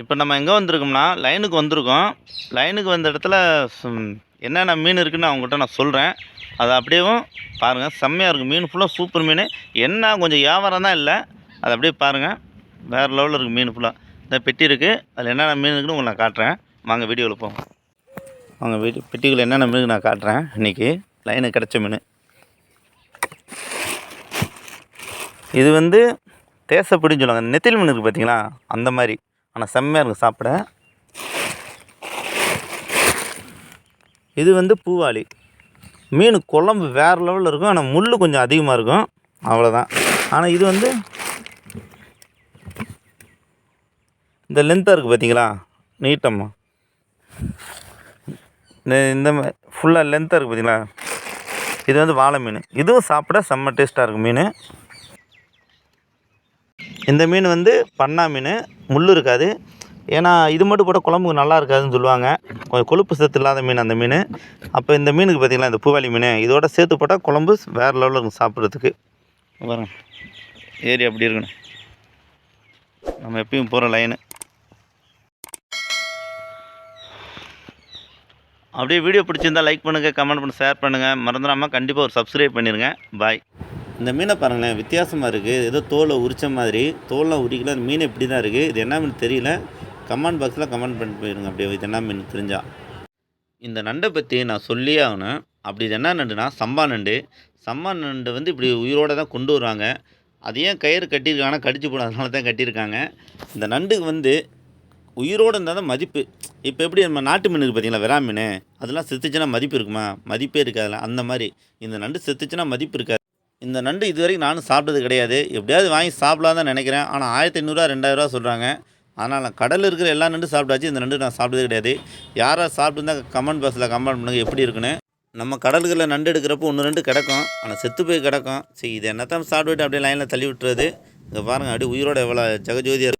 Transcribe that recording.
இப்போ நம்ம எங்கே வந்திருக்கோம்னா லைனுக்கு வந்திருக்கோம். லைனுக்கு வந்த இடத்துல என்னென்ன மீன் இருக்குதுன்னு அவங்ககிட்ட நான் சொல்கிறேன். அதை அப்படியேவும் பாருங்கள். செம்மையாக இருக்குது. மீன் ஃபுல்லாக சூப்பர் மீன். என்ன கொஞ்சம் வியாபாரம் தான் இல்லை. அதை அப்படியே பாருங்கள். வேறு லெவலில் இருக்குது மீன் ஃபுல்லாக. இந்த பெட்டி இருக்குது. அதில் என்னென்ன மீன் இருக்குன்னு உங்களுக்கு நான் காட்டுறேன். வாங்க வீடியோவில் போவோம். வாங்க பெட்டிக்குள்ளே என்னென்ன மீன் நான் காட்டுறேன். இன்றைக்கி லைனுக்கு கிடச்ச மீன் இது வந்து தேசப்பிடின்னு சொல்லுவாங்க. நெத்திலி மீன் இருக்குது பார்த்தீங்களா, அந்த மாதிரி. ஆனால் செம்மையாக இருக்குது சாப்பிட. இது வந்து பூவாளி மீன். குழம்பு வேறு லெவலில் இருக்கும். ஆனால் முள் கொஞ்சம் அதிகமாக இருக்கும், அவ்வளோதான். ஆனால் இது வந்து இந்த லென்த்தாக இருக்குது பார்த்தீங்களா, நீட்டமாக இந்த ஃபுல்லாக லென்த்தாக இருக்குது பார்த்தீங்களா, இது வந்து வாழை மீன். இதுவும் சாப்பிட செம்ம டேஸ்ட்டாக இருக்கும் மீன். இந்த மீன் வந்து பண்ணா மீன். முள் இருக்காது. ஏன்னா இது மட்டும் போட்டால் குழம்புக்கு நல்லா இருக்காதுன்னு சொல்லுவாங்க. கொஞ்சம் கொழுப்பு சத்து இல்லாத மீன் அந்த மீன். அப்போ இந்த மீனுக்கு பார்த்திங்களா, இந்த பூவாளி மீன் இதோட சேர்த்து போட்டால் குழம்பு வேறு லெவலில் இருக்கும் சாப்பிட்றதுக்கு. பாருங்க ஏரி அப்படி இருக்கணும். நம்ம எப்பயும் போகிற லைனு. அப்படியே வீடியோ பிடிச்சிருந்தால் லைக் பண்ணுங்கள், கமெண்ட் பண்ணி ஷேர் பண்ணுங்கள். மறந்துடாமல் கண்டிப்பாக ஒரு சப்ஸ்கிரைப் பண்ணிடுங்க. பாய். இந்த மீனை பாருங்களேன், வித்தியாசமாக இருக்குது. ஏதோ தோலை உரித்த மாதிரி. தோல்லாம் உரிக்கல. அந்த மீன் இப்படி தான் இருக்குது. இது என்ன மீன் தெரியல. கமெண்ட் பாக்ஸில் கமெண்ட் பண்ணிட்டு போயிடுங்க. அப்படியே இது என்ன மீன் தெரிஞ்சால். இந்த நண்டை பற்றி நான் சொல்லியே ஆகணும். அப்படி இது என்ன நண்டுனா சம்பா நண்டு. சம்பா நண்டு வந்து இப்படி உயிரோடு தான் கொண்டு வருவாங்க. அது ஏன் கயிறு கட்டியிருக்காங்கன்னா கடிச்சு போடாதனால தான் கட்டியிருக்காங்க. இந்த நண்டுக்கு வந்து உயிரோடு இருந்தால் தான் மதிப்பு. இப்போ எப்படி நம்ம நாட்டு மீனுக்கு பார்த்தீங்களா, விரா மீன், அதெல்லாம் செத்துச்சுன்னா மதிப்பு இருக்குமா? மதிப்பே இருக்காதுல்ல. அந்த மாதிரி இந்த நண்டு செத்துச்சுன்னா மதிப்பு இருக்காது. இந்த நண்டு இது வரைக்கும் நானும் சாப்பிட்டது கிடையாது. எப்படியாவது வாங்கி சாப்பிடலாம் தான் நினைக்கிறேன். ஆனால் 1500 2000 சொல்கிறாங்க. ஆனால் நான் கடலில் இருக்கிற எல்லா நண்டு சாப்பிட்டாச்சு. இந்த நண்டு நான் சாப்பிட்டதே கிடையாது. யாராவது சாப்பிட்டுருந்தால் கமெண்ட் பாக்ஸில் கமெண்ட் பண்ணுங்கள் எப்படி இருக்குன்னு. நம்ம கடல்களில் நண்டு எடுக்கிறப்போ 1 2 கிடக்கும். ஆனால் செத்து போய் கிடக்கும். சரி, இது என்னத்தான் சாப்பிட்டுட்டு அப்படியே லைனில் தள்ளி விட்டுறது. இங்கே பாருங்கள், அப்படியே உயிரோட எவ்வளோ ஜெகஜோதியாக இருக்குது.